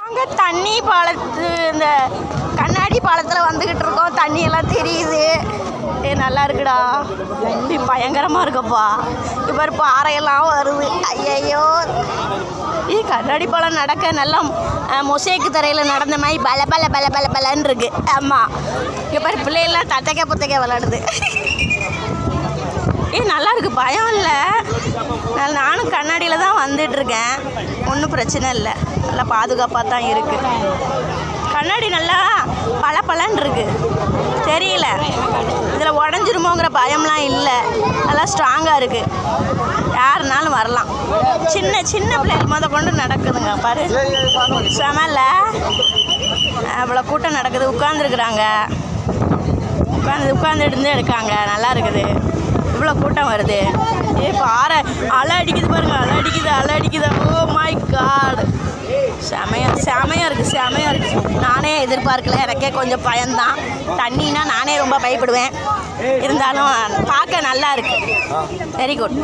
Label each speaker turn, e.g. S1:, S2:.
S1: நாங்கள் தண்ணி பாலத்து இந்த கண்ணாடி பாலத்தில் வந்துக்கிட்டு இருக்கோம். தண்ணியெல்லாம் தெரியுது. நல்லா இருக்குடா. தண்ணி பயங்கரமாக இருக்குப்பா. இப்போ பாறையெல்லாம் வருது. ஐயையோ, கண்ணாடி பாலம் நடக்க நல்லா மொசைக்கு தரையில் நடந்த மாதிரி பல பல பல பல பலன்னு இருக்கு. ஆமாம், இப்போ பிள்ளைகள்லாம் தத்தைக்க புத்தைக்க விளாடுது. நல்லா இருக்கு, பயம் இல்லை. நானும் கண்ணாடியில் தான் வந்துட்டுருக்கேன். ஒன்றும் பிரச்சனை இல்லை, நல்லா பாதுகாப்பாக தான் இருக்குது. கண்ணாடி நல்லா பல பலன்னு இருக்குது. தெரியல, இதில் உடஞ்சிருமோங்கிற பயம்லாம் இல்லை. நல்லா ஸ்ட்ராங்காக இருக்குது. யாருனாலும் வரலாம். சின்ன சின்ன பிள்ளைகள் கொண்டு நடக்குதுங்க பாரு. செமல்ல, அவ்வளோ கூட்டம் நடக்குது. உட்காந்துருக்குறாங்க, உட்காந்துட்டு இருக்காங்க. நல்லா இருக்குது. இவ்வளோ கூட்டம் வருது. இப்போ அலை அடிக்குது பாருங்க. அலை அடிக்குது. ஓ மை காட், செமையாக இருக்குது. நானே எதிர்பார்க்கல. எனக்கே கொஞ்சம் பயம்தான். தண்ணினா நானே ரொம்ப பயப்படுவேன். இருந்தாலும் பார்க்க நல்லா இருக்கு. Very good.